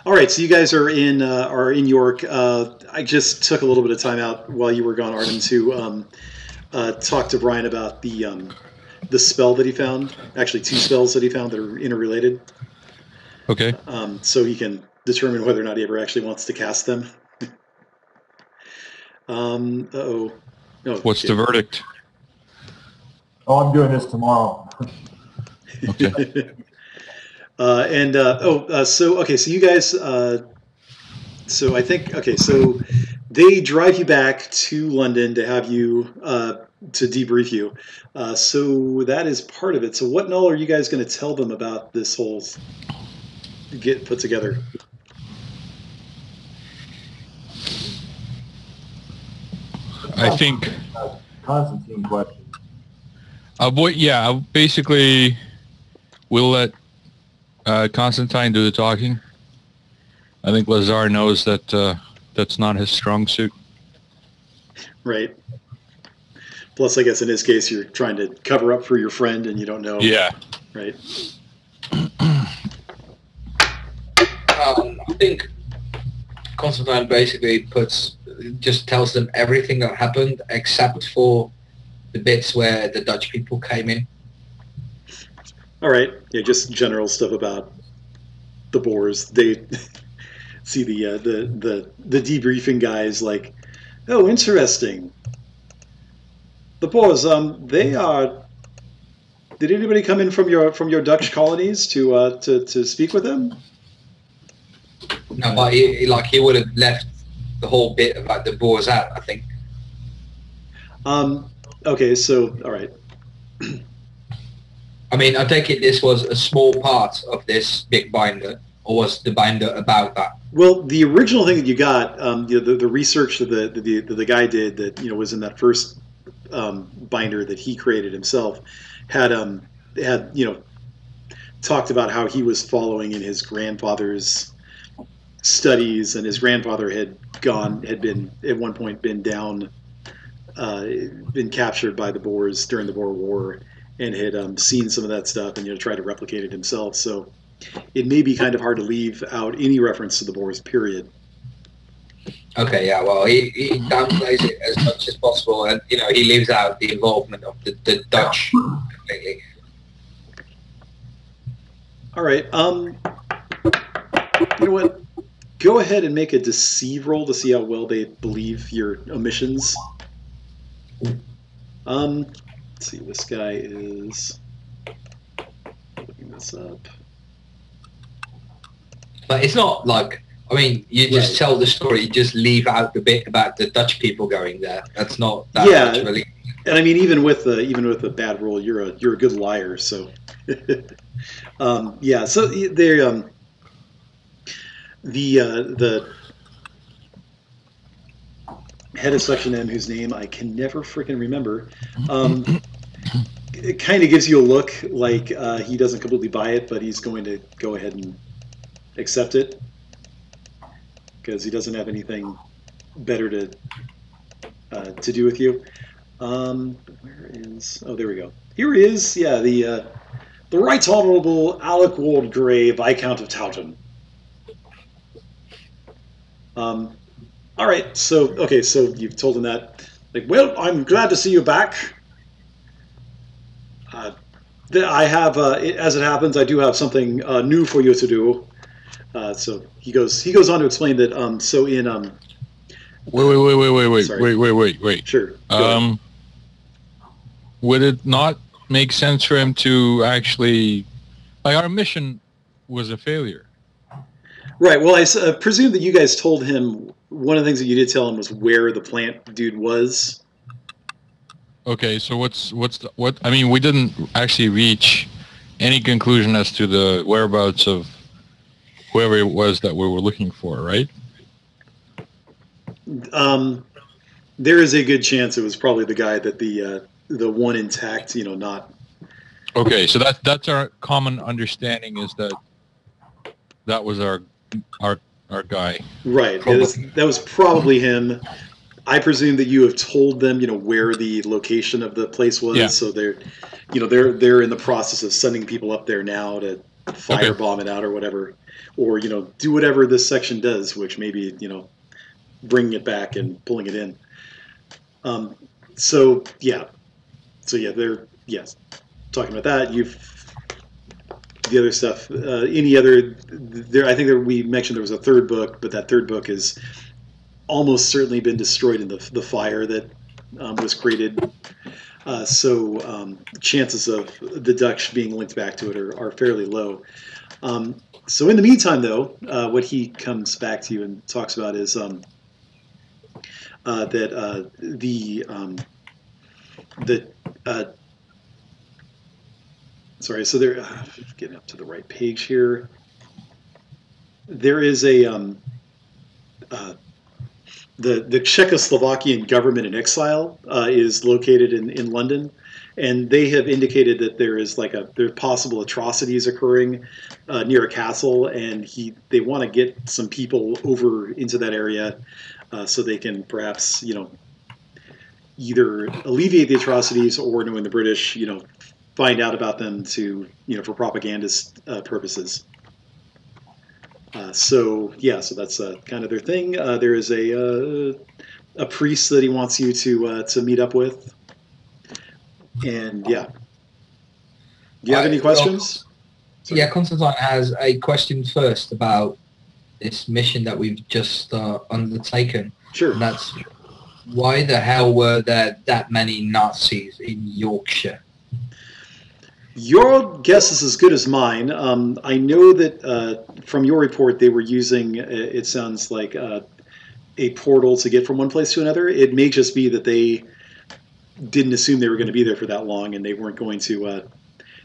All right, so you guys are in York. I just took a little bit of time out while you were gone, Artem, to talk to Brian about the spell that he found. Actually, two spells that he found that are interrelated. Okay. So he can determine whether or not he ever actually wants to cast them. Uh-oh. Oh, What's the shit. verdict? Oh, I'm doing this tomorrow. Okay. So you guys. So I think okay. So they drive you back to London to have you to debrief you. So that is part of it. So what and all are you guys going to tell them about this whole get put together? I think. Constantine question. Basically, we'll let Constantine do the talking. I think Lazar knows that that's not his strong suit. Right. Plus, I guess in his case, you're trying to cover up for your friend, and you don't know. Yeah. Right. I think Constantine basically just tells them everything that happened except for the bits where the Dutch people came in. All right. Yeah, just general stuff about the Boers. They see the debriefing guys like, oh, interesting. The Boers, they are. Did anybody come in from your Dutch colonies to speak with them? No, but he would have left the whole bit about the Boers out, I think. Okay, so all right. I mean, I take it this was a small part of this big binder, or was the binder about that? Well, the original thing that you got, the research that the guy did that was in that first binder that he created himself had talked about how he was following in his grandfather's studies, and his grandfather had been at one point been captured by the Boers during the Boer War, and had seen some of that stuff and tried to replicate it himself. So it may be kind of hard to leave out any reference to the Boers, period. Okay, yeah, well, he downplays it as much as possible, and he leaves out the involvement of the Dutch completely. All right. You know what? Go ahead and make a deceive roll to see how well they believe your omissions. Let's see. This guy is looking this up. But it's not like, I mean, you just tell the story, you just leave out the bit about the Dutch people going there. That's not that much really. And I mean, even with a bad roll, you're a good liar. So, yeah. So they the head of Section M, whose name I can never freaking remember, it kind of gives you a look like he doesn't completely buy it, but he's going to go ahead and accept it because he doesn't have anything better to do with you. Where is? Oh, there we go. Here he is. Yeah, the Right Honourable Alec Ward Grey, Viscount of Towton. All right. So you've told him that. Like, well, I'm glad to see you back. I have, as it happens, I do have something new for you to do. So he goes on to explain that. So in Wait. Sure. Would it not make sense for him to actually, like, our mission was a failure? Right. Well, I presume that you guys told him, one of the things that you did tell him was where the plant dude was. Okay, so what? I mean, we didn't actually reach any conclusion as to the whereabouts of whoever it was that we were looking for, right? There is a good chance it was probably the guy that the one intact, not. Okay, so that's our common understanding, is that was our guy. Right. That was probably him. I presume that you have told them, where the location of the place was. Yeah. So they're in the process of sending people up there now to firebomb it out or whatever, or do whatever this section does, which maybe bringing it back and pulling it in. So yeah, they're talking about that. The other stuff. Any other? I think we mentioned there was a third book, but that third book has almost certainly been destroyed in the fire that was created. So chances of the Dutch being linked back to it are fairly low. So in the meantime, though, what he comes back to you and talks about is that sorry, so there. Getting up to the right page here. There is a the Czechoslovakian government in exile is located in London, and they have indicated that there is there are possible atrocities occurring near a castle, and they want to get some people over into that area so they can perhaps either alleviate the atrocities or, knowing the British, find out about them to for propagandist purposes. So that's kind of their thing. There is a priest that he wants you to meet up with, and do you have any questions? Yeah, Constantine has a question first about this mission that we've just undertaken. Sure. And that's, why the hell were there that many Nazis in Yorkshire? Your guess is as good as mine. I know that from your report they were using, it sounds like, a portal to get from one place to another. It may just be that they didn't assume they were going to be there for that long, and they weren't going to,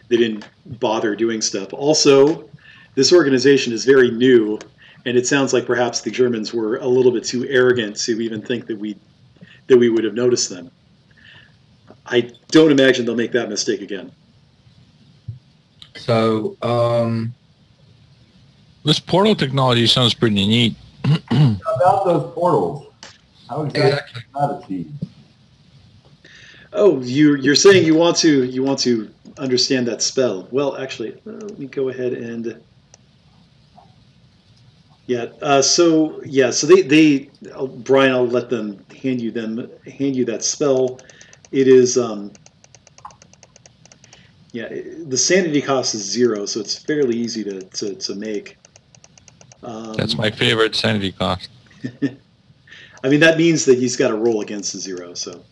they didn't bother doing stuff. Also, this organization is very new, and it sounds like perhaps the Germans were a little bit too arrogant to even think that we would have noticed them. I don't imagine they'll make that mistake again. So, this portal technology sounds pretty neat. About those portals, how exactly is that achieved? Oh, you're saying you want to understand that spell. Well, actually, let me go ahead and so they Brian, I'll let them hand you that spell. It is the sanity cost is 0, so it's fairly easy to make. That's my favorite sanity cost. I mean, that means that he's got to roll against the 0, so it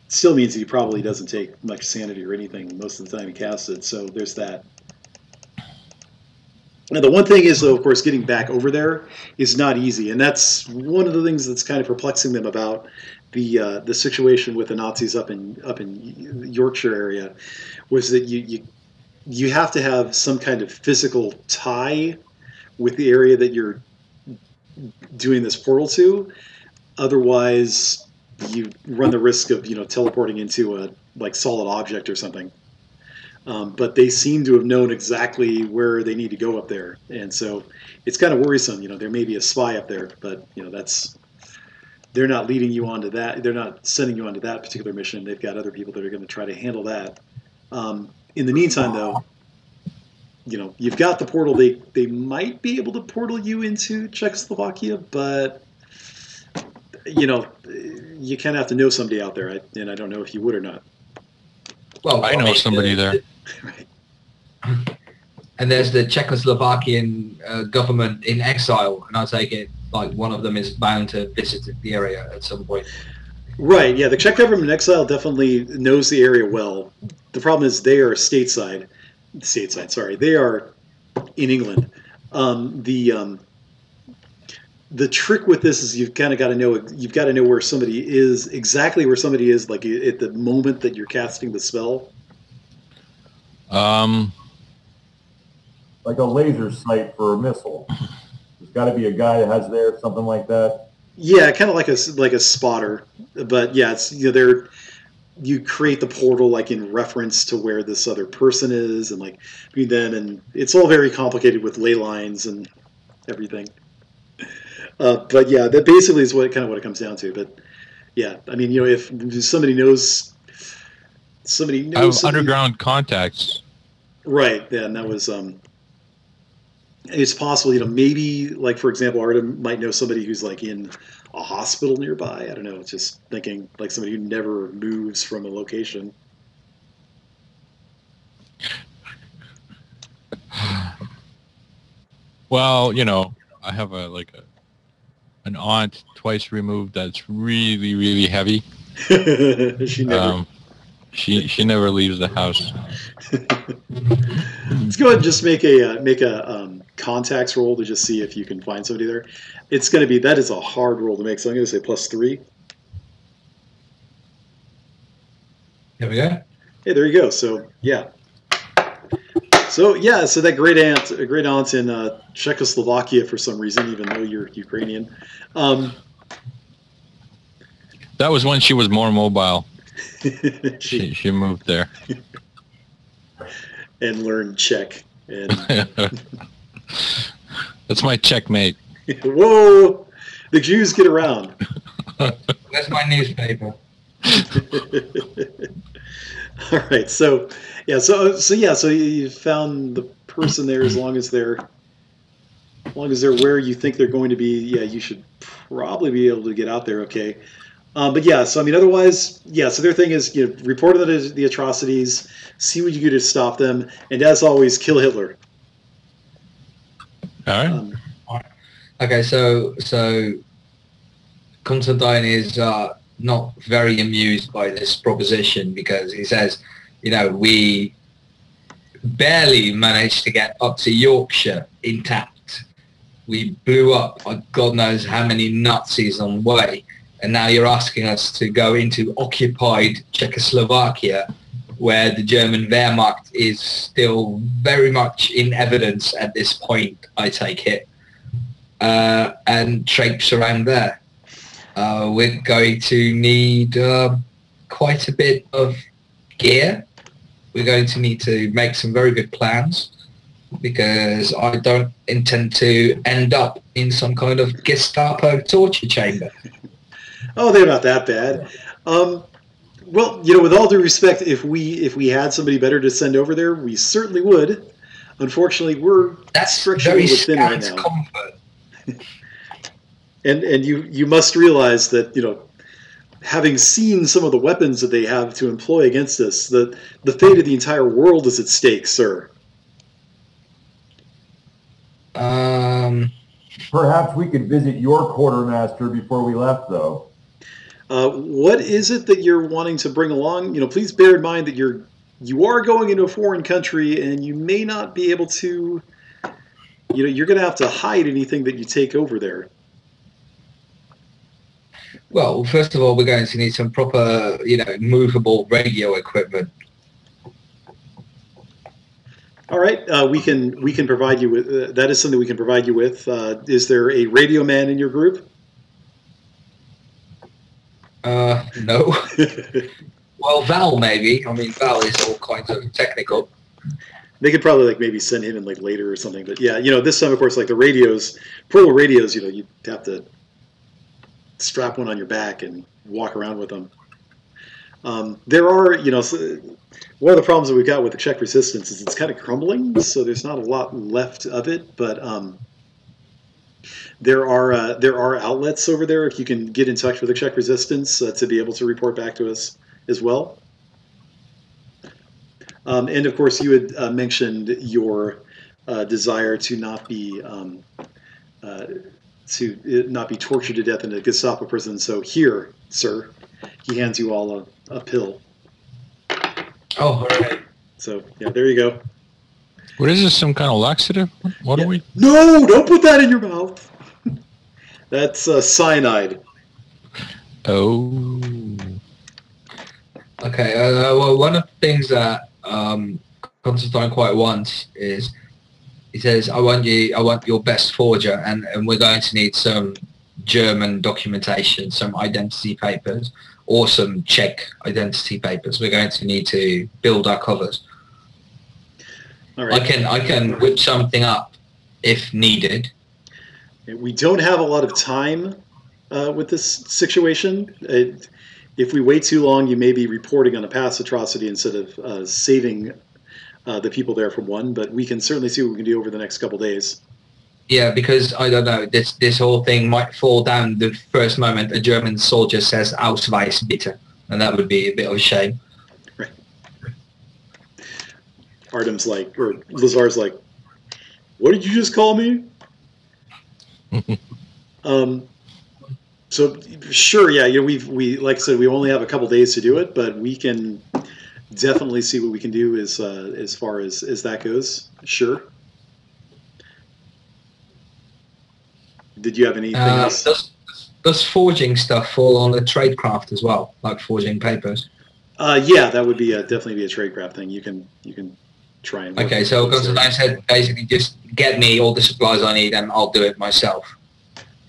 still means he probably doesn't take much sanity or anything most of the time he casts it, so there's that. Now, the one thing is, though, of course, getting back over there is not easy, and that's one of the things that's kind of perplexing them about the situation with the Nazis up in Yorkshire area, was that you have to have some kind of physical tie with the area that you're doing this portal to. Otherwise, you run the risk of teleporting into a solid object or something. But they seem to have known exactly where they need to go up there, and so it's kind of worrisome. There may be a spy up there, but they're not leading you onto that. They're not sending you onto that particular mission. They've got other people that are going to try to handle that. In the meantime, though, you've got the portal. They might be able to portal you into Czechoslovakia, but you kind of have to know somebody out there, and I don't know if you would or not. Well, I know somebody there. Right. And there's the Czechoslovakian government in exile, and I take it one of them is bound to visit the area at some point. Right, yeah, the Czech government in exile definitely knows the area well. The problem is they are stateside, sorry, they are in England. The trick with this is you've got to know where somebody is, exactly where somebody is, at the moment that you're casting the spell. Like a laser sight for a missile. There's got to be a guy that has there, something like that. Yeah, kind of like a spotter, but yeah, it's you create the portal in reference to where this other person is, and between them, and it's all very complicated with ley lines and everything. But yeah, that basically is what it comes down to. But yeah, I mean, if somebody knows I have underground contacts Right. Yeah, and that was it's possible, maybe like for example, Artem might know somebody who's like in a hospital nearby. I don't know. Just thinking like somebody who never moves from a location. Well, I have an aunt twice removed that's really, really heavy. She never. She never leaves the house. Let's go ahead and just make a contacts roll to just see if you can find somebody there. It's going to be, that is a hard roll to make, so I'm going to say +3. There we go. Hey, there you go. So yeah. So that great aunt in Czechoslovakia for some reason, even though you're Ukrainian. That was when she was more mobile. she She moved there. and learned Czech. And That's my checkmate. whoa, the Jews get around. That's my newspaper. All right, so you found the person there. As long as they're where you think they're going to be, you should probably be able to get out there. Okay, but yeah, so I mean, otherwise, so their thing is report the atrocities, see what you can do to stop them, and as always, kill Hitler. All right. Okay, so Constantine is not very amused by this proposition because he says, we barely managed to get up to Yorkshire intact. We blew up God knows how many Nazis on the way, and now you're asking us to go into occupied Czechoslovakia, where the German Wehrmacht is still very much in evidence at this point, I take it, and traipse around there. We're going to need quite a bit of gear. We're going to need to make some very good plans because I don't intend to end up in some kind of Gestapo torture chamber. Oh, they're not that bad. Well, with all due respect, if we had somebody better to send over there, we certainly would. Unfortunately, we're structurally within right now. Comfort. And you must realize that having seen some of the weapons that they have to employ against us, the fate of the entire world is at stake, sir. Perhaps we could visit your quartermaster before we left, though. What is it that you're wanting to bring along? Please bear in mind that you are going into a foreign country, and you may not be able to. You're going to have to hide anything that you take over there. Well, first of all, we're going to need some proper, movable radio equipment. All right, we can provide you with that. Is something we can provide you with. Is there a radio man in your group? No. Well, Val maybe. I mean, Val is all kinds of technical. They could probably maybe send him in later or something. But yeah, this time of course the radios, portable radios. You have to strap one on your back and walk around with them. There are one of the problems that we've got with the Czech resistance is it's kind of crumbling, so there's not a lot left of it. But there are outlets over there if you can get in touch with the Czech resistance to be able to report back to us as well. And of course, you had mentioned your desire to not be tortured to death in a Gestapo prison. So here, sir, he hands you all a pill. Oh, all right. So yeah, there you go. What is this? Some kind of laxative? What are we? No, don't put that in your mouth. That's cyanide. Oh. Okay. Well, one of the things that Constantine quite wants is he says, I want your best forger, and we're going to need some German documentation, some identity papers, or some Czech identity papers. We're going to need to build our covers. All right. I can whip something up if needed. We don't have a lot of time with this situation. If we wait too long, you may be reporting on a past atrocity instead of saving the people there for one, but we can certainly see what we can do over the next couple days. Yeah, because I don't know, this whole thing might fall down the first moment a German soldier says Ausweis bitte, and that would be a bit of a shame. Right. Artem's like, or Lazar's like, what did you just call me? So sure, yeah, you know, we like I said, we only have a couple days to do it, but we can definitely see what we can do as far as that goes. Sure. Did you have anything else? Does forging stuff fall on the tradecraft as well, like forging papers? Yeah, that would be definitely be a tradecraft thing. You can try and. Okay, so because I said basically just get me all the supplies I need and I'll do it myself.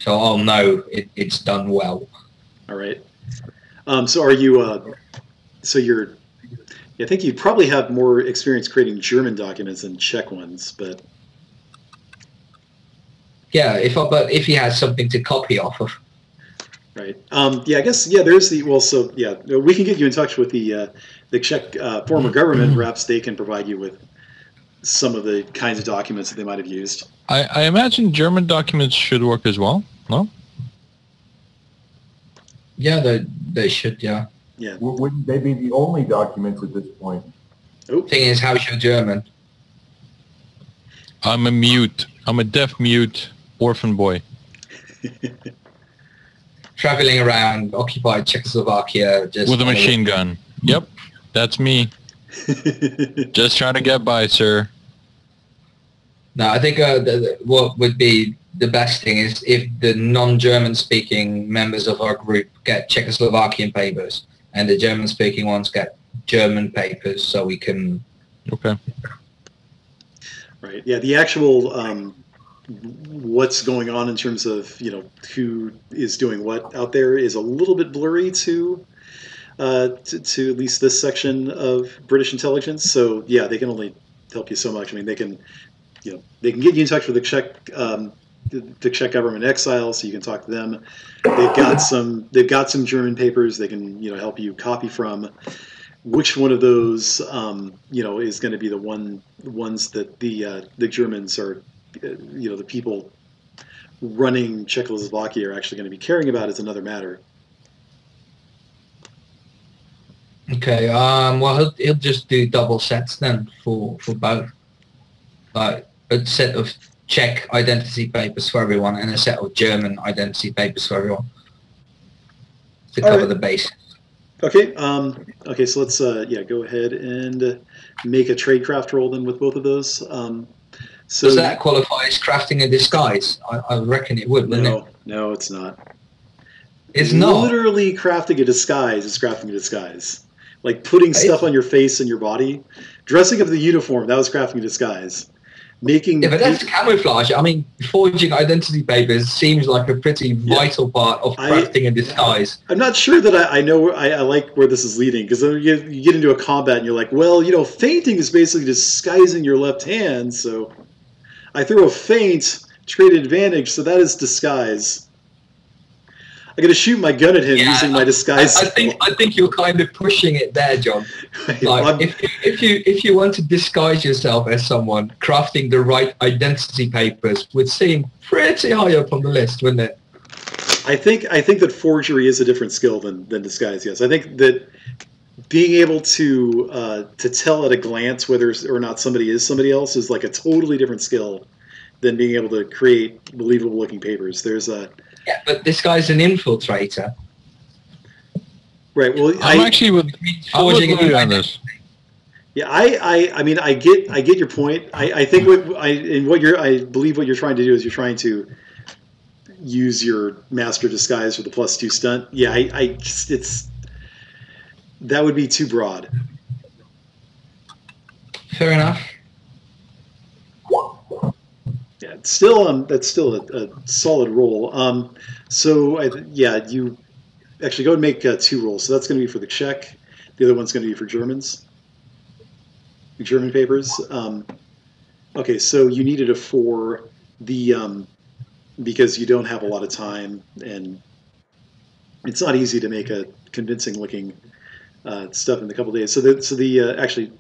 So I'll know it's done well. All right. So are you? So you're. I think you probably have more experience creating German documents than Czech ones, but. Yeah, if he has something to copy off of. Right. Yeah, I guess, yeah, there's the, well, so, yeah, we can get you in touch with the Czech former government. Perhaps they can provide you with some of the kinds of documents that they might have used. I imagine German documents should work as well, no? Yeah, they should, yeah. Yeah. Wouldn't they be the only documents at this point? Oh. Thing is, how's your German? I'm a mute. I'm a deaf mute orphan boy. Traveling around occupied Czechoslovakia just with a machine gun. Yep, that's me. Just trying to get by, sir. No, I think what would be the best thing is if the non-German speaking members of our group get Czechoslovakian papers and the German speaking ones get German papers, so we can... Okay. Right. Yeah, the actual what's going on in terms of, you know, who is doing what out there is a little bit blurry to at least this section of British intelligence. So yeah, they can only help you so much. I mean, they can, you know, they can get you in touch with the Czech government exile, so you can talk to them. They've got some German papers they can, you know, help you copy from. Which one of those, you know, is going to be the ones that the Germans are, you know, the people running Czechoslovakia are actually going to be caring about is another matter. Okay. Well, he'll just do double sets then for both, like a set of Czech identity papers for everyone and a set of German identity papers for everyone to cover the base. Okay. Okay. So let's yeah, go ahead and make a tradecraft roll then with both of those. So does that qualify as crafting a disguise? I reckon it would, wouldn't it? No, it's not. It's not. Literally crafting a disguise is crafting a disguise. Like putting stuff on your face and your body. Dressing up the uniform, that was crafting a disguise. Yeah, but that's camouflage. I mean, forging identity papers seems like a pretty vital part of crafting a disguise. I'm not sure that I know. I like where this is leading, because you get into a combat and you're like, well, you know, feinting is basically disguising your left hand. So I throw a feint to create an advantage. So that is disguise. I got to shoot my gun at him using my disguise. I think you're kind of pushing it there, John. Like, if you want to disguise yourself as someone, crafting the right identity papers would seem pretty high up on the list, wouldn't it? I think that forgery is a different skill than disguise. Yes, I think that being able to tell at a glance whether or not somebody is somebody else is like a totally different skill than being able to create believable looking papers. There's a but this guy's an infiltrator. Right. Well, I'm actually with forging on this. Yeah, I mean, I get your point. I think I believe what you're trying to do is you're trying to use your master disguise for the +2 stunt. Yeah, that would be too broad. Fair enough. Yeah, that's still a solid roll. So you actually go and make 2 rolls. So that's going to be for the Czech. The other one's going to be for Germans. German papers. Okay, so you needed a 4. Because you don't have a lot of time, and it's not easy to make a convincing looking stuff in a couple days. So the actually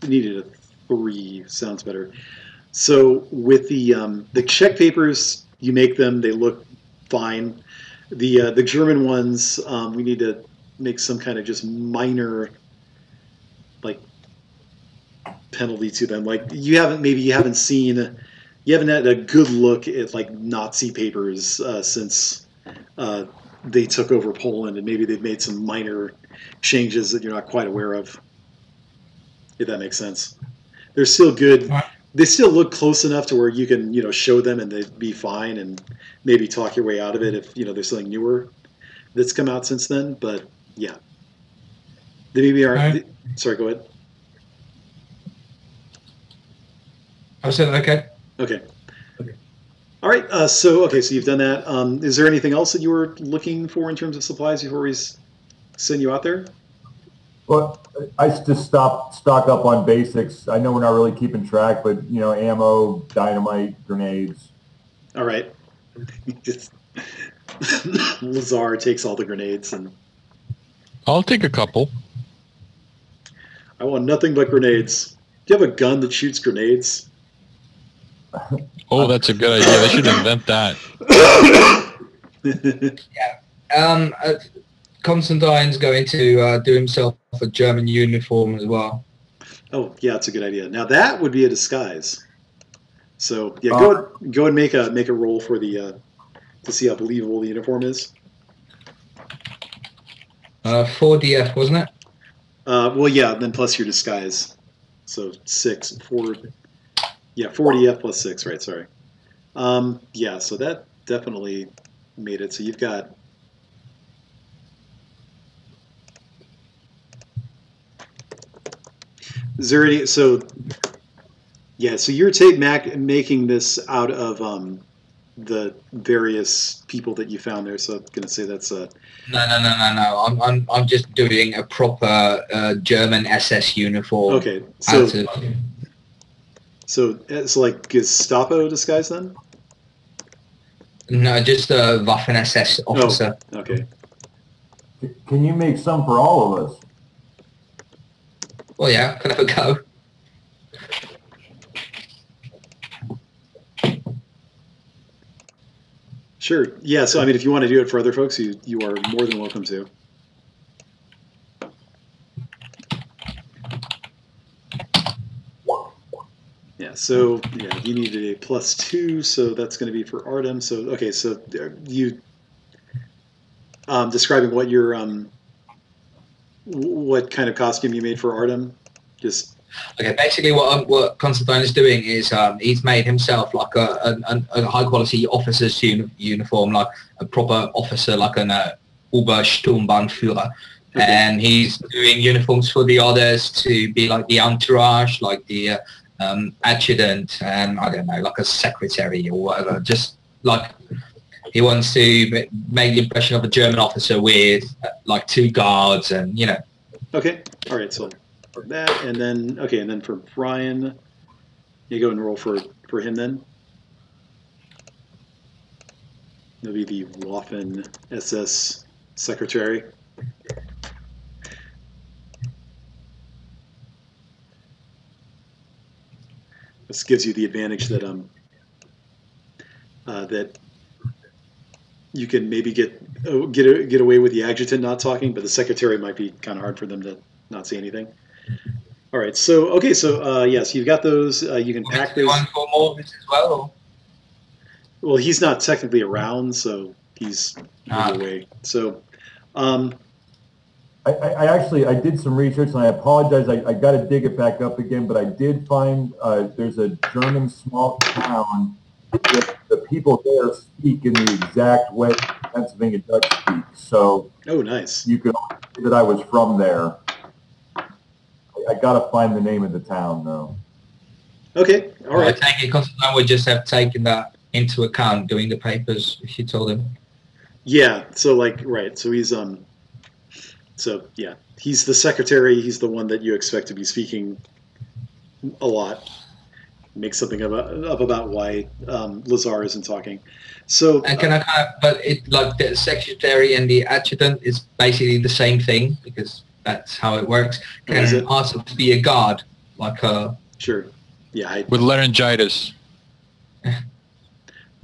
needed a 3 sounds better. So with the Czech papers, you make them; they look fine. The German ones, we need to make some kind of just minor, like, penalty to them. Like you haven't had a good look at like Nazi papers since they took over Poland, and maybe they've made some minor changes that you're not quite aware of. If that makes sense, they're still good. They still look close enough to where you can, show them and they'd be fine, and maybe talk your way out of it if, there's something newer that's come out since then. But yeah, they maybe are. Right. Sorry, go ahead. I said okay. Okay. All right. So you've done that. Is there anything else that you were looking for in terms of supplies before we send you out there? Well, I just stock up on basics. I know we're not really keeping track, but ammo, dynamite, grenades. All right. Lazar takes all the grenades, and I'll take a couple. I want nothing but grenades. Do you have a gun that shoots grenades? Oh, that's a good idea. They should invent that. Constantine's going to do himself a German uniform as well. Oh, yeah, that's a good idea. Now that would be a disguise. So yeah, go and make a roll for the to see how believable the uniform is. 4 DF, wasn't it? Well, yeah, then plus your disguise. So 4 DF plus 6, right? Sorry. Yeah, so that definitely made it. So you've got. Is there any? So yeah, so you're making this out of the various people that you found there. So I'm gonna say that's a. No. I'm just doing a proper German SS uniform. Okay, so it's like Gestapo disguise then? No, just a Waffen SS officer. Oh, okay. Can you make some for all of us? Well, yeah, can I have a go? Sure. Yeah. So I mean, if you want to do it for other folks, you are more than welcome to. Yeah. So yeah, you needed a +2, so that's going to be for Artem. So okay. So you describing what your what kind of costume you made for Artem? Just okay. Basically, what Constantine is doing is he's made himself like a high quality officer's uniform, like a proper officer, like an Obersturmbannführer, and he's doing uniforms for the others to be like the entourage, like the adjutant, and I don't know, like a secretary or whatever. Just like he wants to make the impression of a German officer with like 2 guards, and Okay. All right. So for that, and then for Brian, you go and roll for him then. He'll be the Waffen SS secretary. This gives you the advantage that that you can maybe get away with the adjutant not talking, but the secretary might be kind of hard for them to not say anything. All right, so okay, so yes, you've got those. You can pack those. One for more as well. Or? Well, he's not technically around, so he's away. So, I did some research, and I apologize. I got to dig it back up again, but I did find there's a German small town. The people there speak in the exact way Pennsylvania Dutch speak. So, oh, nice. You could say that I was from there. I got to find the name of the town, though. Okay, all right. I take it Constantine would just have taken that into account doing the papers if you told him. Yeah. So right. So he's So yeah, he's the secretary. He's the one that you expect to be speaking a lot. Make something up about why Lazar isn't talking. So and can but it like the secretary and the adjutant is basically the same thing because that's how it works. Can also be a guard, like a Sure. Yeah. With laryngitis. You're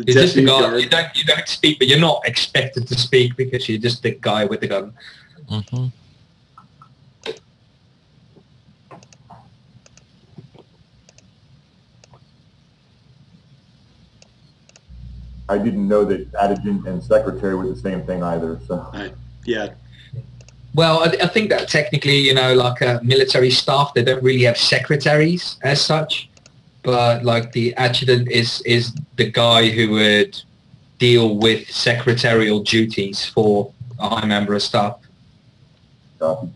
just a guy. You don't speak, but you're not expected to speak because you're just the guy with the gun. Mm-hmm. I didn't know that adjutant and secretary were the same thing either. So yeah. Well, I think that technically, you know, like military staff, they don't really have secretaries as such, but like the adjutant is the guy who would deal with secretarial duties for a high member of staff. Copy.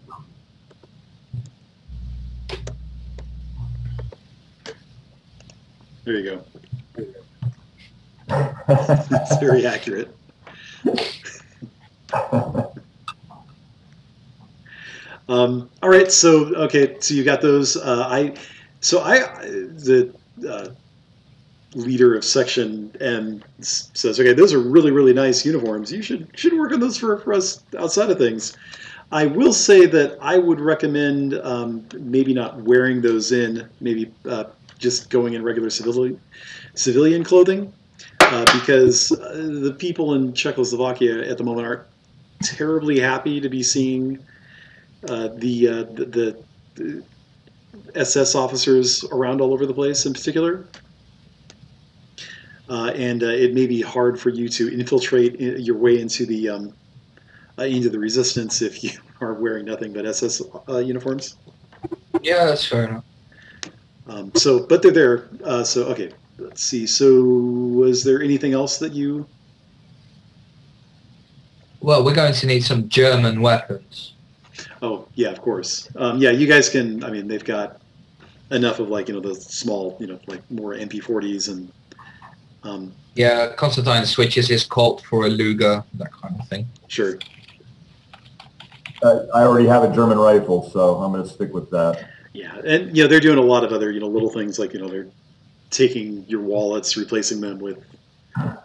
There you go. That's very accurate. All right, so okay, so you got those. The leader of section M says, okay, those are really, really nice uniforms. You should work on those for us outside of things. I will say that I would recommend maybe not wearing those in, maybe just going in regular civilian clothing, because the people in Czechoslovakia at the moment aren't terribly happy to be seeing the SS officers around all over the place in particular. And it may be hard for you to infiltrate your way into the resistance if you are wearing nothing but SS uniforms. Yeah, that's fair enough. But they're there. Okay, let's see. So was there anything else that you... Well, we're going to need some German weapons. Oh, yeah, of course. Yeah, you guys can, I mean, they've got enough of like, the small, like more MP40s and... yeah, Constantine switches his Colt for a Luger, that kind of thing. Sure. I already have a German rifle, so I'm going to stick with that. Yeah, and they're doing a lot of other little things like they're taking your wallets, replacing them with,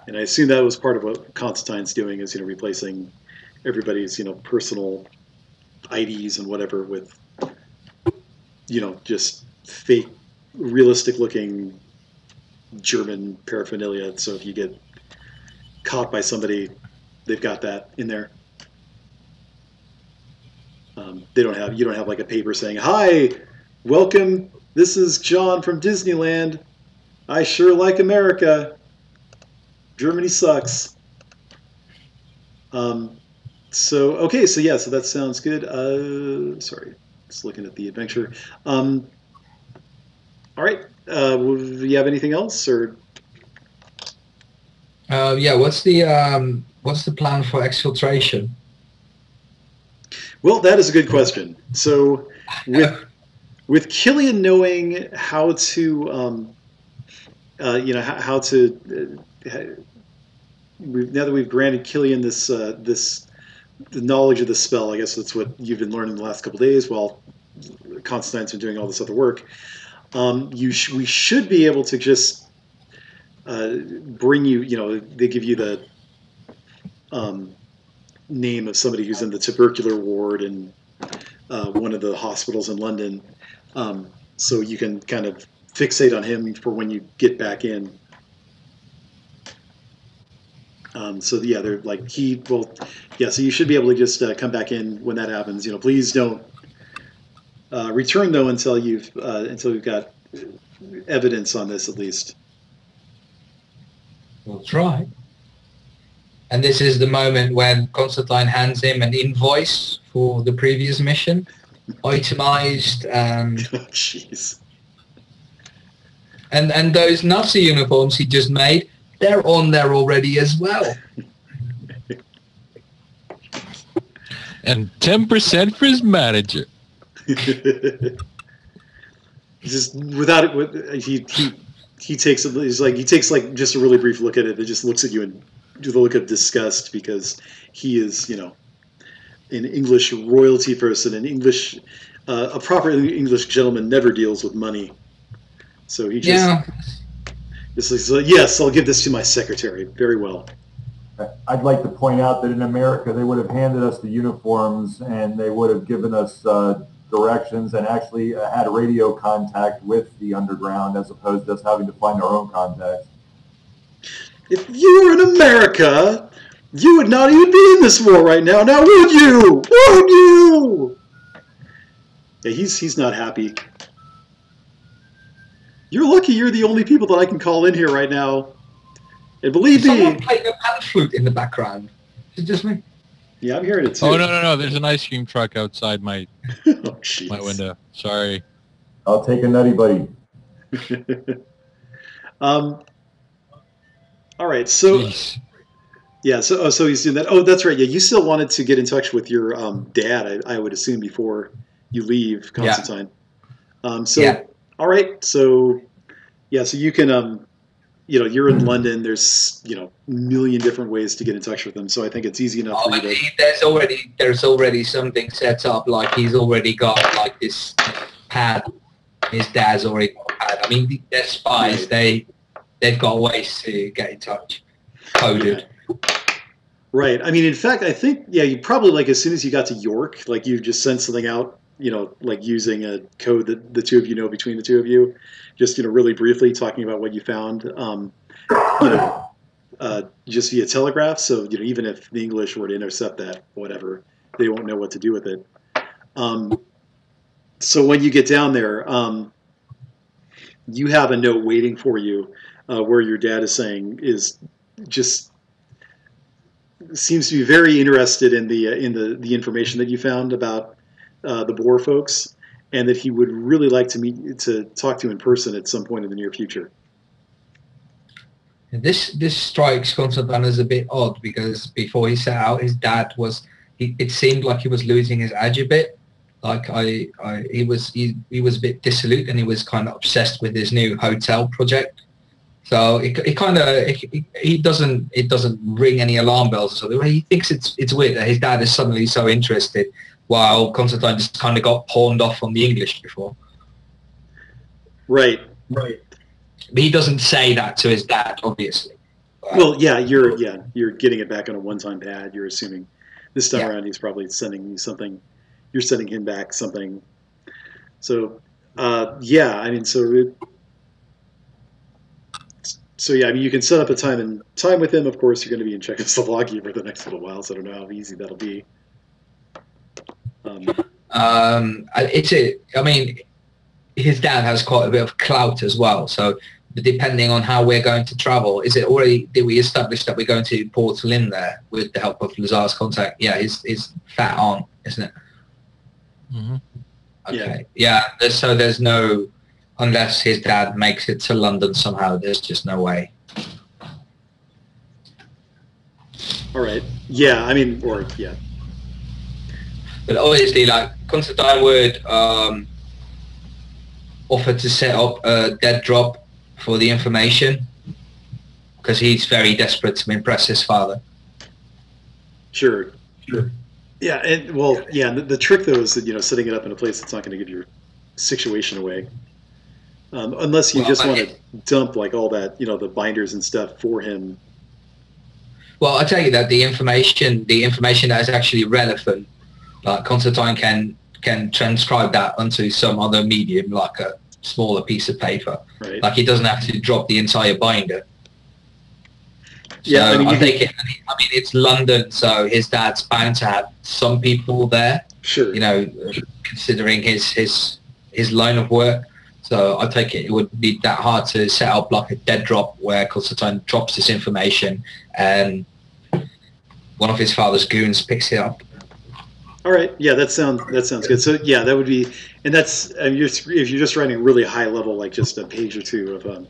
and I assume that was part of what Constantine's doing is replacing everybody's personal IDs and whatever with just fake, realistic looking German paraphernalia. So if you get caught by somebody, they've got that in there. You don't have like a paper saying, "Hi, welcome. This is John from Disneyland. I sure like America. Germany sucks." So that sounds good. Sorry, just looking at the adventure. All right. Do you have anything else, or? Yeah. What's the plan for exfiltration? Well, that is a good question. So, with Killian knowing how to, now that we've granted Killian this the knowledge of the spell, I guess that's what you've been learning the last couple of days while Constantine's been doing all this other work. We should be able to just bring you. They give you the name of somebody who's in the tubercular ward in one of the hospitals in London, so you can kind of fixate on him for when you get back in. So you should be able to just come back in when that happens. Please don't return though until we've got evidence on this at least. We'll try. And this is the moment when Constantine hands him an invoice for the previous mission, itemized. Oh, jeez. And those Nazi uniforms he just made, they're on there already as well. And 10% for his manager. Just without it, he takes just a really brief look at it. It just looks at you and with a look of disgust because he is, an English royalty person, a proper English gentleman never deals with money. So he just, yes, I'll give this to my secretary. Very well. I'd like to point out that in America, they would have handed us the uniforms and they would have given us directions and actually had radio contact with the underground as opposed to us having to find our own contacts. If you were in America, you would not even be in this war right now. Now, would you? Would you? Yeah, he's not happy. You're lucky you're the only people that I can call in here right now. And believe me... Someone playing a pan flute in the background. Is it just me? Yeah, I'm hearing it too. Oh, no. There's an ice cream truck outside my my window. Sorry. I'll take a nutty buddy. All right, so... Jeez. Yeah, so he's doing that. Oh, that's right. Yeah, you still wanted to get in touch with your dad, I would assume, before you leave Constantine. Yeah. All right. So, yeah. So you can, you're in London. There's, a million different ways to get in touch with him. So I think it's easy enough for you to. There's already something set up. Like he's already got like this pad. His dad's already got a pad. I mean, they're spies. They've got ways to get in touch. Coded. Right. I mean, in fact, I think, you probably, like, as soon as you got to York, like, you just sent something out, like using a code that the two of you know between the two of you, just, really briefly talking about what you found, just via telegraph. So, even if the English were to intercept that, whatever, they won't know what to do with it. So when you get down there, you have a note waiting for you where your dad is saying is just seems to be very interested in the information that you found about the Boer folks, and that he would really like to talk to in person at some point in the near future. This strikes Constantine as a bit odd because before he set out, his dad was. It seemed like he was losing his edge a bit. Like he was a bit dissolute, and he was kind of obsessed with his new hotel project. So it doesn't ring any alarm bells or something. He thinks it's weird that his dad is suddenly so interested, while Constantine just kind of got pawned off on the English before. Right. But he doesn't say that to his dad, obviously. Well, you're getting it back on a one-time pad. You're assuming this time around he's probably sending you something. You're sending him back something. So, you can set up a time with him. Of course, you're going to be in Czechoslovakia for the next little while, so I don't know how easy that'll be. His dad has quite a bit of clout as well. So, depending on how we're going to travel, did we establish that we're going to Port Lynn there with the help of Lazar's contact? Yeah, his fat aunt, isn't it? Mm-hmm. Okay. Yeah. So there's no. Unless his dad makes it to London somehow, there's just no way. All right. Yeah, But obviously, like, Constantine would offer to set up a dead drop for the information because he's very desperate to impress his father. Sure. Yeah, and the trick though is that setting it up in a place that's not going to give your situation away. Unless you want to dump like all that, the binders and stuff for him. Well, I tell you that the information that is actually relevant, like Constantine can transcribe that onto some other medium, like a smaller piece of paper. Right. Like he doesn't have to drop the entire binder. So yeah, it's London, so his dad's bound to have some people there. Sure. Considering his line of work. So I take it would be that hard to set up like a dead drop where Constantine drops this information and one of his father's goons picks it up. All right. Yeah, that sounds good. So yeah, that would be, and that's if you're just writing really high level, like just a page or two of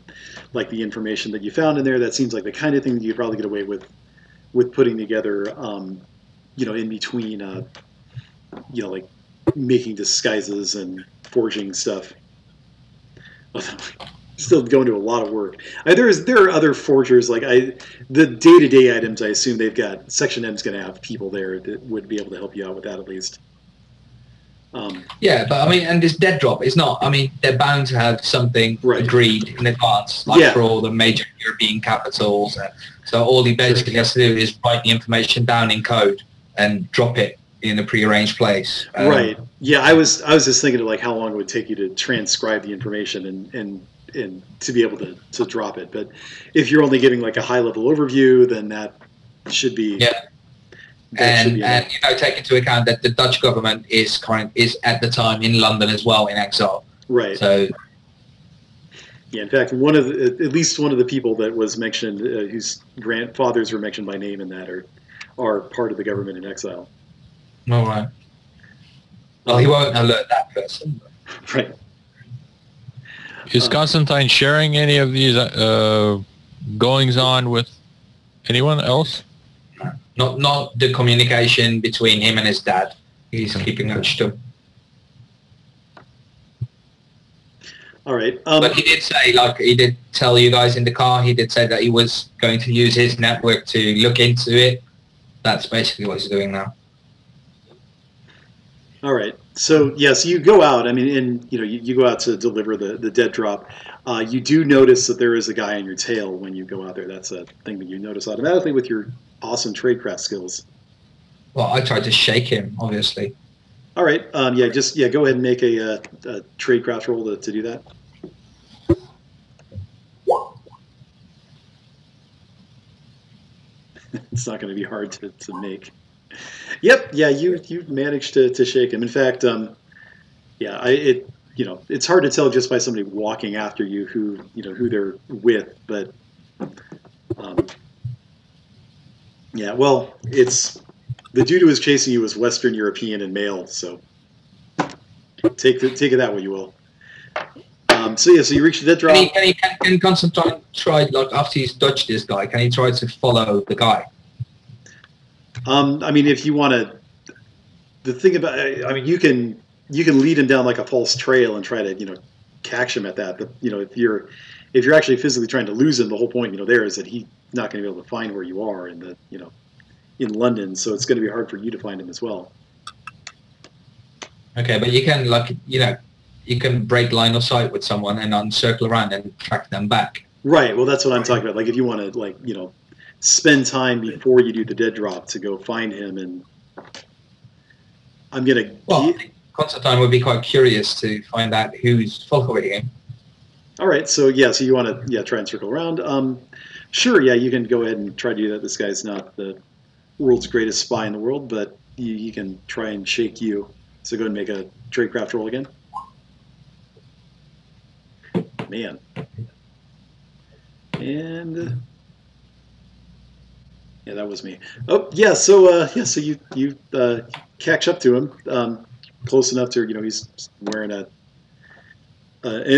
like the information that you found in there. That seems like the kind of thing that you probably get away with putting together, in between, like making disguises and forging stuff. Still going to a lot of work. There are other forgers like the day-to-day items. I assume they've got Section M's going to have people there that would be able to help you out with that at least. Yeah, but and this dead drop is not. They're bound to have something agreed in advance, for all the major European capitals. So all he basically has to do is write the information down in code and drop it in a prearranged place. Right. Yeah, I was just thinking of like how long it would take you to transcribe the information and to be able to drop it. But if you're only giving like a high level overview, then that should be and you know, take into account that the Dutch government is at the time in London as well in exile. Right. So yeah, in fact, at least one of the people that was mentioned, whose grandfathers were mentioned by name in that, are part of the government in exile. All right. Well, he won't alert that person. Right. Is Constantine sharing any of these goings on with anyone else? Not the communication between him and his dad. He's keeping Achtung. All right. But he did say, like, he did tell you guys in the car, he did say that he was going to use his network to look into it. That's basically what he's doing now. All right. So, yes, you go out. I mean, and, you know, you go out to deliver the dead drop. You do notice that there is a guy on your tail when you go out there. That's a thing that you notice automatically with your awesome tradecraft skills. Well, I tried to shake him, obviously. All right. Go ahead and make a tradecraft roll to do that. It's not going to be hard to make. Yep. Yeah. You managed to shake him. In fact, it's hard to tell just by somebody walking after you who they're with, but well, it's the dude who was chasing you was Western European and male, so take it that way you will. So you reach the dead drop. Can Constantine try, like, after he's dodged this guy, can he try to follow the guy? I mean, if you want to, the thing about, I mean, you can lead him down like a false trail and try to, catch him at that. But, if you're actually physically trying to lose him, the whole point, there is that he's not going to be able to find where you are in in London. So it's going to be hard for you to find him as well. Okay, but you can, like, you can break line of sight with someone and then circle around and track them back. Right. Well, that's what I'm talking about. Like, if you want to, spend time before you do the dead drop to go find him, and I'm going to... Well, I think Constantine would be quite curious to find out who's following him. All right. So you want to, try and circle around. Sure, yeah, you can go ahead and try to do that. This guy's not the world's greatest spy in the world, but you can try and shake you. So go ahead and make a tradecraft roll again. Man. And yeah, that was me. Oh, yeah. So you catch up to him close enough to he's wearing an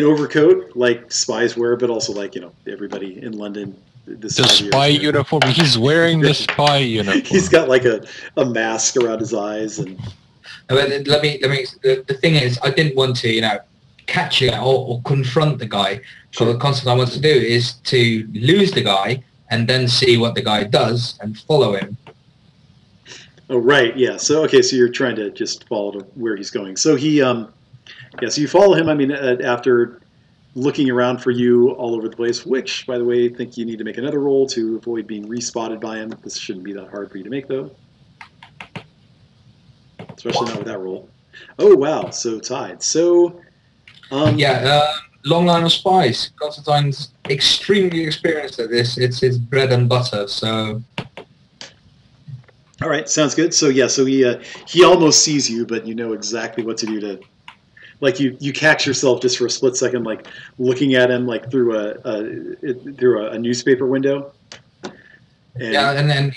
overcoat like spies wear, but also like everybody in London. The spy uniform. He's wearing the spy uniform. He's got like a mask around his eyes and. Let me. The thing is, I didn't want to, catch it or confront the guy. So what Constantine wants to do is to lose the guy and then see what the guy does and follow him. Oh, right. Yeah. So you're trying to just follow to where he's going. So so you follow him. I mean, after looking around for you all over the place, which, by the way, I think you need to make another roll to avoid being respotted by him. This shouldn't be that hard for you to make, though. Especially not with that roll. Oh, wow. So tied. So... long line of spies. Constantine's extremely experienced at this. It's his bread and butter, so... All right, sounds good. So, he almost sees you, but you know exactly what to do to... Like, you catch yourself just for a split second, like, looking at him, like, through a newspaper window. And then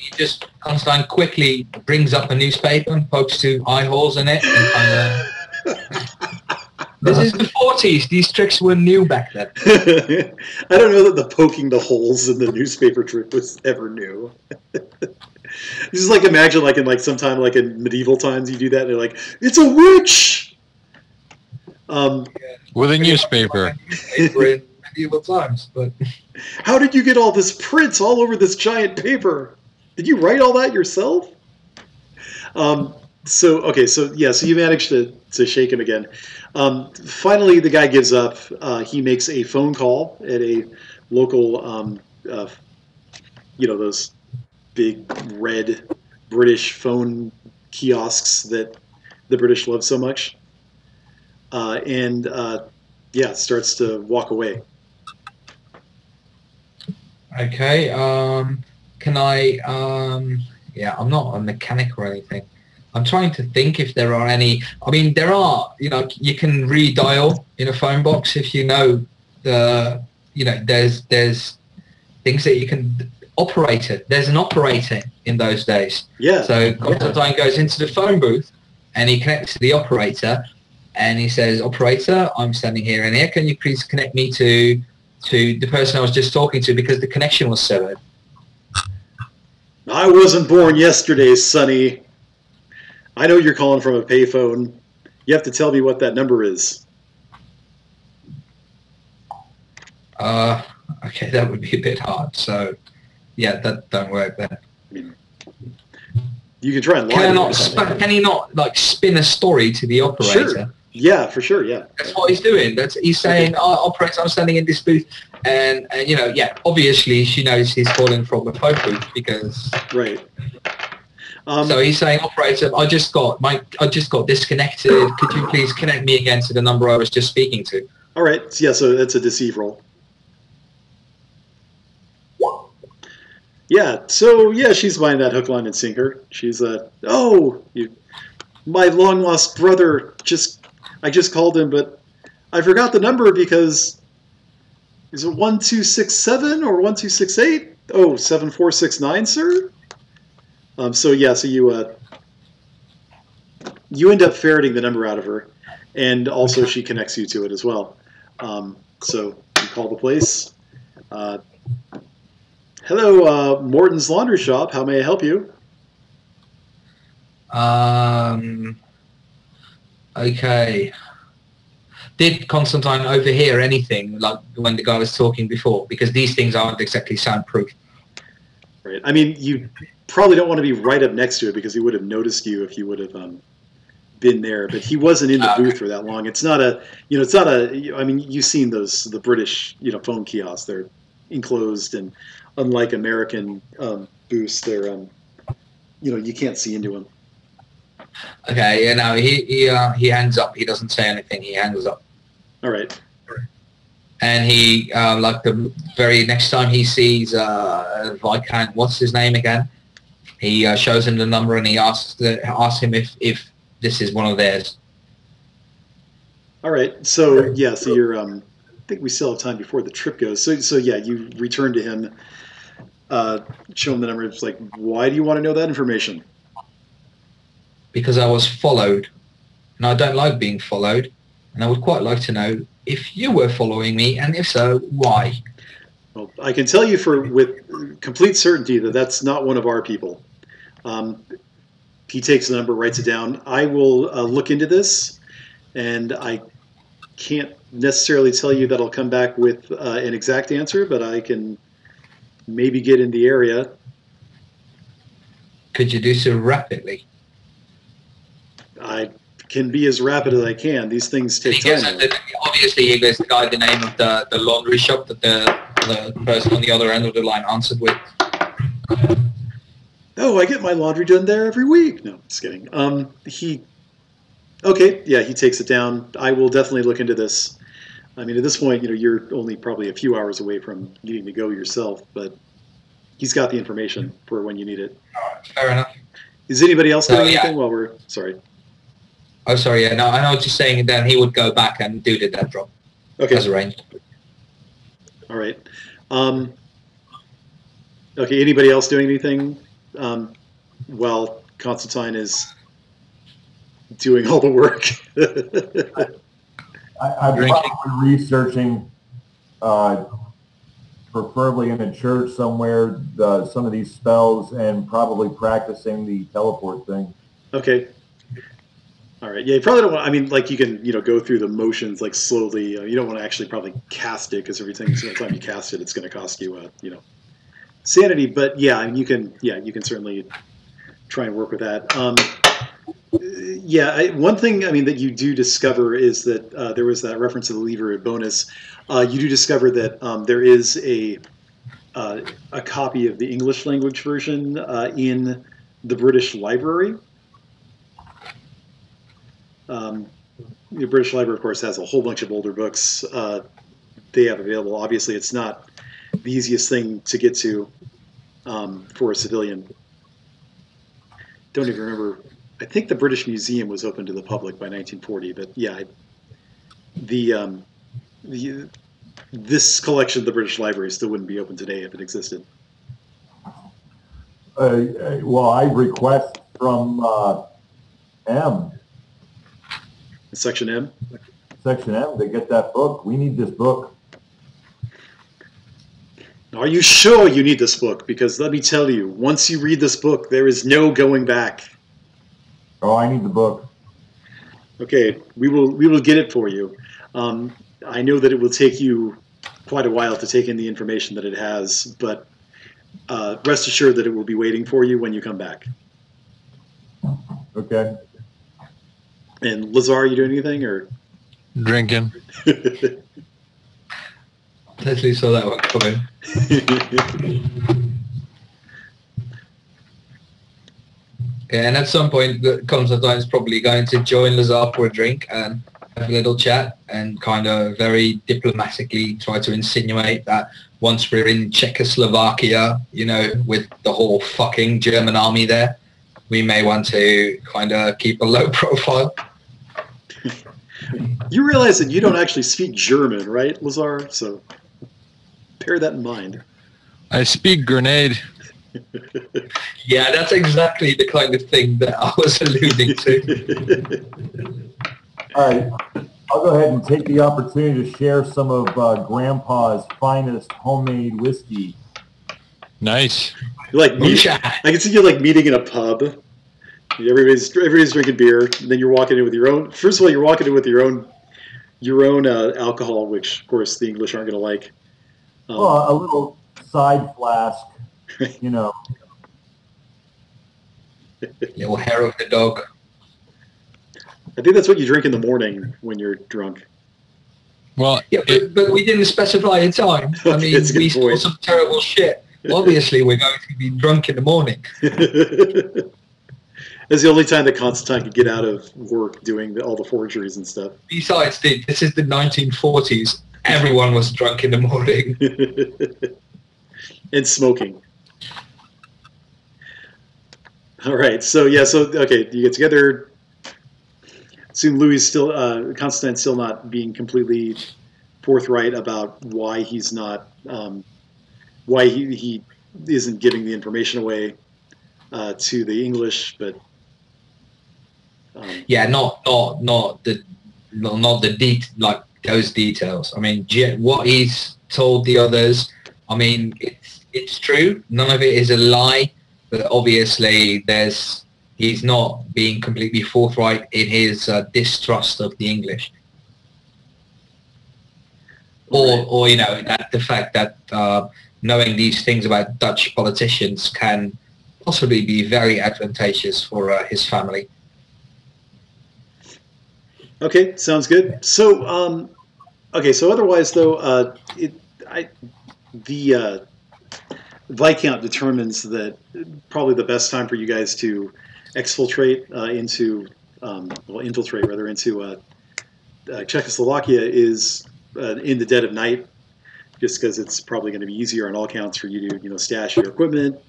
Constantine quickly brings up a newspaper and pokes two eye holes in it and kind of... This is the 40s. These tricks were new back then. I don't know that the poking the holes in the newspaper trick was ever new. Just like imagine like in like sometime like in medieval times you do that and they're like, it's a witch! With a newspaper. In medieval times, but... How did you get all this print all over this giant paper? Did you write all that yourself? So you managed to shake him again. Finally, the guy gives up. He makes a phone call at a local, those big red British phone kiosks that the British love so much, and starts to walk away. Okay. Can I? I'm not a mechanic or anything. I'm trying to think if there are any. I mean, there are. You know, you can redial in a phone box if you know the. You know, there's things that you can operate it. There's an operator in those days. Yeah. So Constantine goes into the phone booth and he connects to the operator and he says, "Operator, I'm standing here and here. Can you please connect me to the person I was just talking to because the connection was severed?" I wasn't born yesterday, Sonny. I know you're calling from a payphone. You have to tell me what that number is. Okay, that would be a bit hard. So, yeah, that don't work then. I mean, you can try and lie. Can he not like spin a story to the operator? Sure. Yeah, for sure. Yeah. That's what he's doing. He's saying, "Operator, I'm standing in this booth," and obviously she knows he's calling from a phone booth because. Right. So he's saying, "Operator, I just got disconnected. Could you please connect me again to the number I was just speaking to?" All right. Yeah. So that's a deceive roll. Yeah. So yeah, she's buying that hook, line, and sinker. She's my long lost brother. I just called him, but I forgot the number because is it 1267 or 1268? Oh, 7469, sir. So you end up ferreting the number out of her, and also she connects you to it as well. So you call the place. Hello, Morton's Laundry Shop. How may I help you? Okay. Did Constantine overhear anything like when the guy was talking before? Because these things aren't exactly soundproof. Right. I mean, you probably don't want to be right up next to it because he would have noticed you if you would have been there. But he wasn't in the booth for that long. It's not a. I mean, you've seen the British phone kiosks. They're enclosed, and unlike American booths, they're you can't see into them. Okay, he hangs up. He doesn't say anything. He hangs up. All right. And he, like the very next time he sees Viscount, what's his name again? He shows him the number and he asks him if this is one of theirs. All right. So yeah. So you're. I think we still have time before the trip goes. So yeah, you return to him. Show him the number. It's like, why do you want to know that information? Because I was followed, and I don't like being followed, and I would quite like to know if you were following me, and if so, why? Well, I can tell you with complete certainty that that's not one of our people. He takes the number, writes it down. I will look into this, and I can't necessarily tell you that I'll come back with an exact answer, but I can maybe get in the area. Could you do so rapidly? I can be as rapid as I can. These things take time. Obviously, he gives the guy the name of the laundry shop that the person on the other end of the line answered with. Oh, I get my laundry done there every week. No, just kidding. Okay, yeah, he takes it down. I will definitely look into this. I mean, at this point, you're only probably a few hours away from needing to go yourself, but he's got the information for when you need it. Fair enough. Is anybody else doing anything while we're... Sorry. Oh, sorry, yeah. No, I know what you're saying. Then he would go back and do the dead drop. Okay. As arranged. All right. Okay, anybody else doing anything while Constantine is doing all the work? I'm probably researching, preferably in a church somewhere, some of these spells, and probably practicing the teleport thing. Okay. All right. Yeah, you probably don't want. I mean, like you can, go through the motions like slowly. You don't want to actually probably cast it because every time you cast it, it's going to cost you, sanity. But yeah, you can certainly try and work with that. One thing that you do discover is that there was that reference to the lever bonus. You do discover that there is a copy of the English language version in the British Library. The British Library, of course, has a whole bunch of older books they have available. Obviously, it's not the easiest thing to get to for a civilian. Don't even remember. I think the British Museum was open to the public by 1940, but yeah, this collection of the British Library still wouldn't be open today if it existed. Well, I request from M. Section M? Section M to get that book. We need this book. Are you sure you need this book? Because let me tell you, once you read this book, there is no going back. Oh, I need the book. Okay, we will get it for you. I know that it will take you quite a while to take in the information that it has, but rest assured that it will be waiting for you when you come back. Okay. And Lazar, you doing anything or Drinking. Totally saw that one coming. Okay, and at some point, Constantine's probably going to join Lazar for a drink and have a little chat and kind of very diplomatically try to insinuate that once we're in Czechoslovakia, you know, with the whole fucking German army there, we may want to kind of keep a low profile. You realize that you don't actually speak German, right, Lazar? So bear that in mind. I speak grenade. Yeah, that's exactly the kind of thing that I was alluding to. All right. I'll go ahead and take the opportunity to share some of Grandpa's finest homemade whiskey. Nice. You're like I can see you like meeting in a pub. Everybody's drinking beer, and then you're walking in with your own. First of all, you're walking in with your own alcohol, which of course the English aren't going to like. Well, a little side flask, you know. Little hair of the dog. I think that's what you drink in the morning when you're drunk. Well, yeah, but we didn't specify a time. I mean, we saw some terrible shit. Obviously, we're going to be drunk in the morning. It's the only time that Constantine could get out of work doing all the forgeries and stuff. Besides, this is the 1940s. Everyone was drunk in the morning. And smoking. All right, so okay, you get together. Soon Louis still, Constantine's still not being completely forthright about why he's not, why he isn't giving the information away to the English, but yeah, not like those details. I mean, what he's told the others. I mean, it's true. None of it is a lie, but obviously he's not being completely forthright in his distrust of the English, or you know, that the fact that knowing these things about Dutch politicians can possibly be very advantageous for his family. Okay, sounds good. So, okay, so otherwise though, the Viscount determines that probably the best time for you guys to infiltrate into Czechoslovakia is in the dead of night, just because it's probably going to be easier on all counts for you to stash your equipment,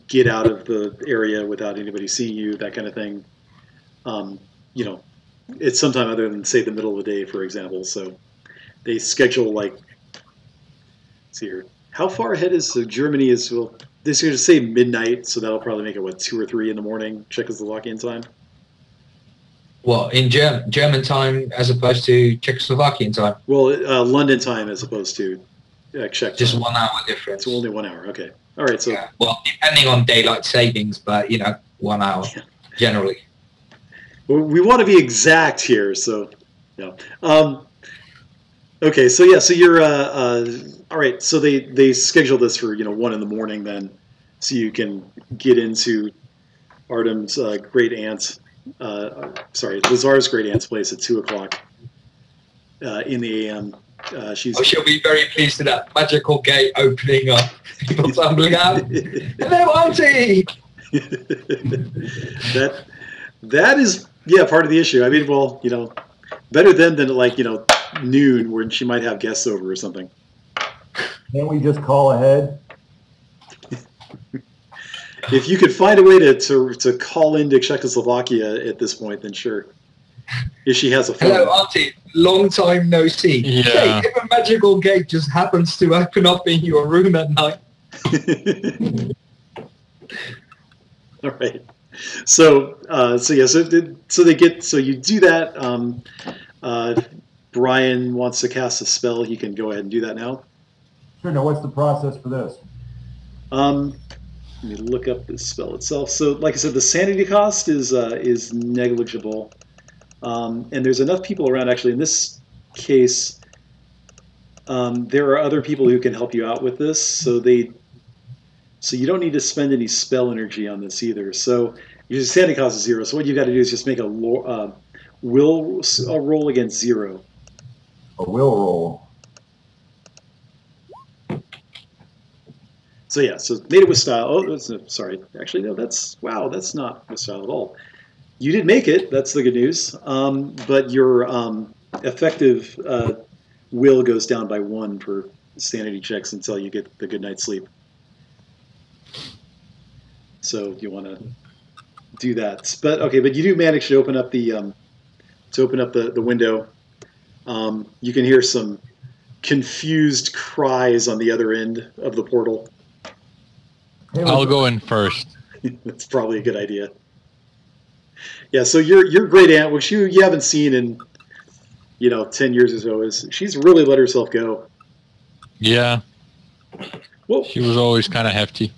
get out of the area without anybody seeing you, that kind of thing. It's sometime other than say the middle of the day, for example. So they schedule let's see here. How far ahead is Germany? This is going to say midnight, so that'll probably make it 2 or 3 in the morning Czechoslovakian time. Well, in German time as opposed to Czechoslovakian time. Well, London time as opposed to Czech. Just time. 1 hour difference. So only 1 hour. Okay. All right. So well, depending on daylight savings, but 1 hour generally. Well, we want to be exact here, so yeah. Okay. So yeah. So you're all right. So they schedule this for 1 in the morning then, so you can get into Artem's great aunt. Lazar's great aunt's place at 2 o'clock in the AM. She'll be very pleased to that magical gate opening up. People tumbling out. Hello, Auntie! That is Yeah, part of the issue. I mean, well, better then than at noon when she might have guests over or something. Can't we just call ahead? If you could find a way to call into Czechoslovakia at this point, then sure. If she has a phone. Hello, Auntie. Long time no see. Yeah. Hey, if a magical gate just happens to open up in your room at night. All right. So you do that. If Brian wants to cast a spell, he can go ahead and do that now. Sure. Now, what's the process for this? Let me look up the spell itself. So, like I said, the sanity cost is negligible, and there's enough people around. Actually, in this case, there are other people who can help you out with this. So you don't need to spend any spell energy on this either. So your sanity cost is 0. So what you got to do is just make a will roll against 0. A will roll. So yeah, so made it with style. Oh, sorry. Actually, no, that's not with style at all. You did make it. That's the good news. But your effective will goes down by 1 for sanity checks until you get the good night's sleep. So you want to do that. But you do manage to open up the window. You can hear some confused cries on the other end of the portal. I'll go in first. That's probably a good idea. Yeah, so your great aunt, which you haven't seen in 10 years or so, she's really let herself go. Yeah. Whoa. She was always kind of hefty.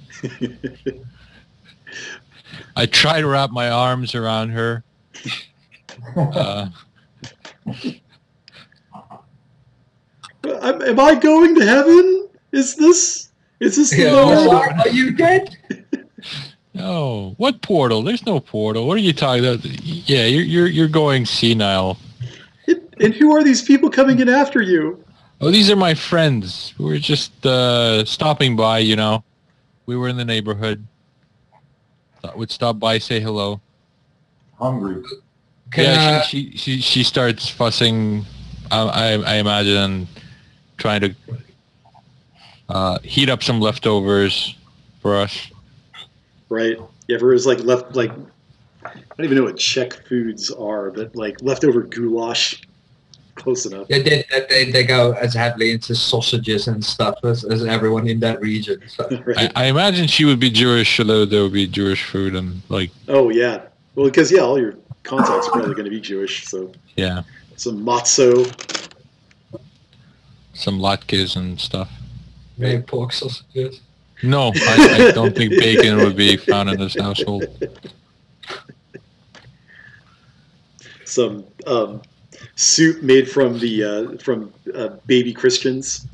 I try to wrap my arms around her. Am I going to heaven? Is this the lowest? Are you dead? No. What portal? There's no portal. What are you talking about? Yeah, you're going senile. And who are these people coming in after you? Oh, these are my friends. We were just stopping by, We were in the neighborhood. Thought we'd stop by, say hello. Hungry. She starts fussing, I imagine, trying to heat up some leftovers for us. Right. Yeah, for his I don't even know what Czech foods are, but leftover goulash. Close enough. They go as heavily into sausages and stuff as everyone in that region. So. Right. I imagine she would be Jewish, although there would be Jewish food and Oh yeah, well because all your contacts are probably going to be Jewish, so yeah, some matzo, some latkes and stuff. Maybe pork sausages. No, I don't think bacon would be found in this household. Some soup made from baby Christians.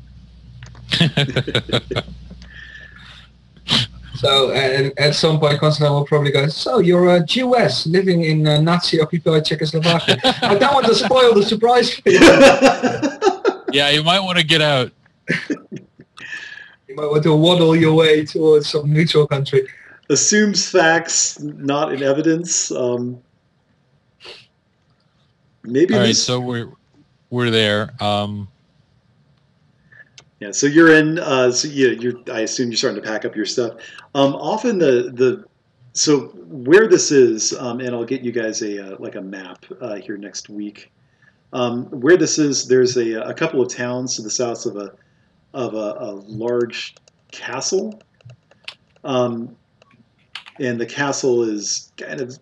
So at some point, Constantine will probably go, so you're a Jewess living in Nazi-occupied Czechoslovakia. I don't want to spoil the surprise for you. Yeah, you might want to get out. You might want to waddle your way towards some neutral country. Assumes facts, not in evidence. Maybe. All right, so we're there. Yeah, so you're in. So I assume you're starting to pack up your stuff. Often so where this is, and I'll get you guys a map here next week. Where this is, there's a couple of towns to the south of a large castle, and the castle is kind of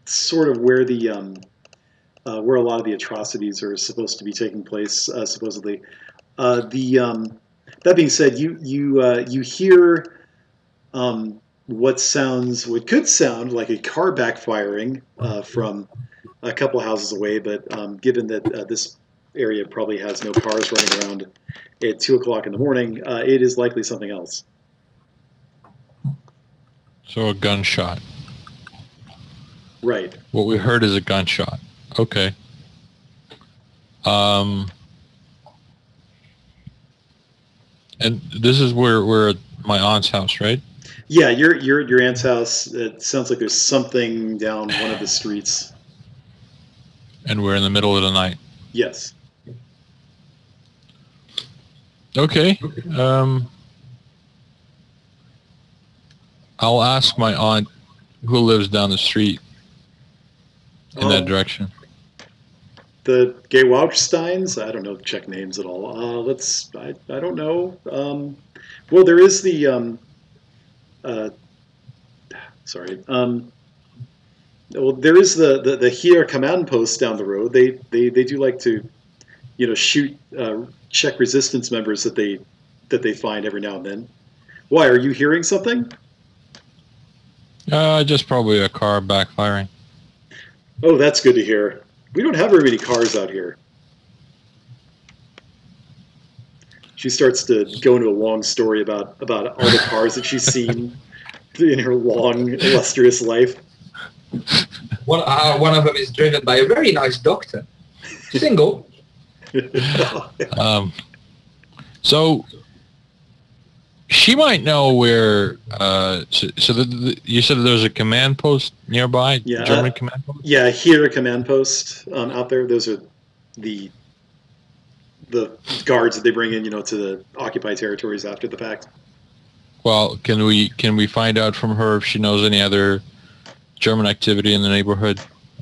sort of where where a lot of the atrocities are supposed to be taking place, supposedly. That being said, you hear what could sound like a car backfiring from a couple houses away, but given that this area probably has no cars running around at 2 o'clock in the morning, it is likely something else. So a gunshot. Right. What we heard is a gunshot. Okay. And this is where my aunt's house, right? Yeah, your aunt's house. It sounds like there's something down one of the streets. And we're in the middle of the night. Yes. Okay. I'll ask my aunt who lives down the street in that direction. The Gewauchsteins? I don't know Czech names at all. I don't know. Well, there is the, well, there is the Heer command post down the road. They do like to, shoot Czech resistance members that they find every now and then. Why, are you hearing something? Just probably a car backfiring. Oh, that's good to hear. We don't have very many cars out here. She starts to go into a long story about all the cars that she's seen in her long, illustrious life. One of them is driven by a very nice doctor. Single. So she might know where. You said there's a command post nearby. Yeah, German command post. Yeah, here a command post out there. Those are the guards that they bring in, to the occupied territories after the fact. Well, can we find out from her if she knows any other German activity in the neighborhood?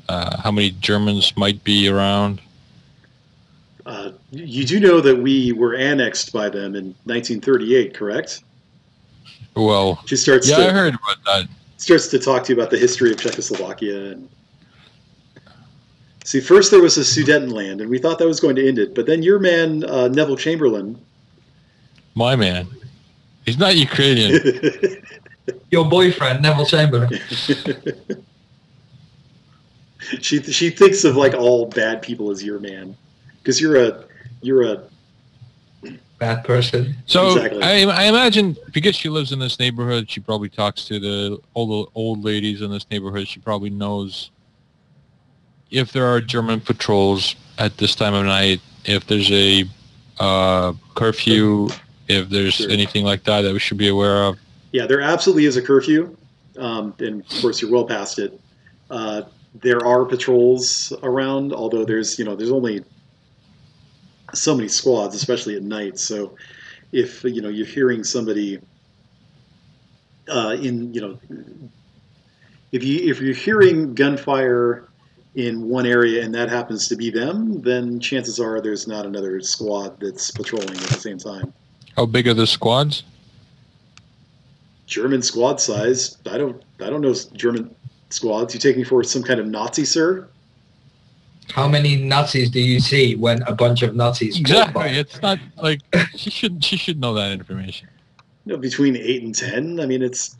How many Germans might be around? You do know that we were annexed by them in 1938, correct? Well, she starts. Yeah, I heard about that. Starts to talk to you about the history of Czechoslovakia. And see, first there was a Sudetenland, and we thought that was going to end it. But then your man, Neville Chamberlain. My man. He's not Ukrainian. Your boyfriend, Neville Chamberlain. She thinks of like all bad people as your man, because you're a bad person. So exactly. I imagine because she lives in this neighborhood, she probably talks to all the old ladies in this neighborhood. She probably knows if there are German patrols at this time of night, if there's a curfew, if there's anything like that we should be aware of. Yeah, there absolutely is a curfew, and of course you're well past it. There are patrols around, although there's only so many squads, especially at night. So if you're hearing somebody if you're hearing gunfire in one area and that happens to be them, then chances are there's not another squad that's patrolling at the same time. How big are the squads? German squad size. I don't know German squads. You take me for some kind of Nazi, sir? How many Nazis do you see when a bunch of Nazis exactly? walk by? It's not like she should know that information. Between 8 and 10. I mean, it's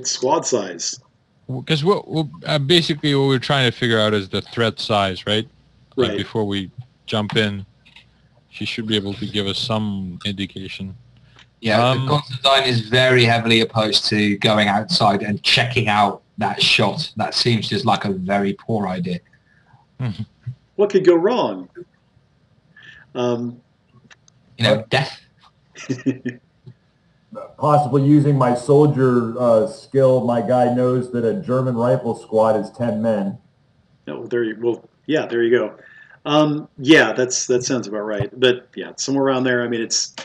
squad size. Because basically what we're trying to figure out is the threat size, right? Like before we jump in, she should be able to give us some indication. Yeah, Constantine is very heavily opposed to going outside and checking out that shot. That seems just like a very poor idea. What could go wrong? Death. Possibly using my soldier skill, my guy knows that a German rifle squad is 10 men. Oh, there you go. Yeah, that sounds about right. But yeah, somewhere around there. I mean, it's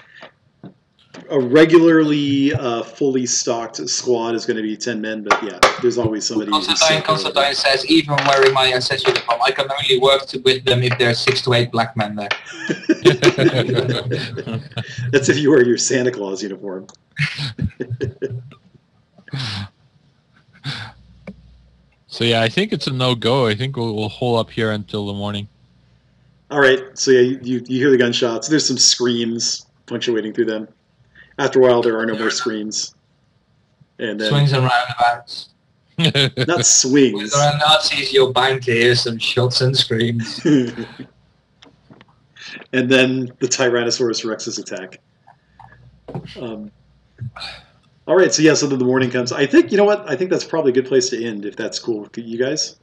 a regularly fully stocked squad is going to be 10 men, but yeah, there's always somebody. Constantine says, even wearing my SS uniform, I can only work with them if there are 6 to 8 black men there. That's if you wear your Santa Claus uniform. So yeah, I think it's a no-go. I think we'll hole up here until the morning. All right. So yeah, you hear the gunshots. There's some screams punctuating through them. After a while, there are no more screams. And then, swings and roundabouts. Not swings. When there are Nazis, you're bound to hear some shots and screams. And then the Tyrannosaurus Rex's attack. All right, so then the morning comes. I think, you know what? I think that's probably a good place to end, if that's cool. You guys?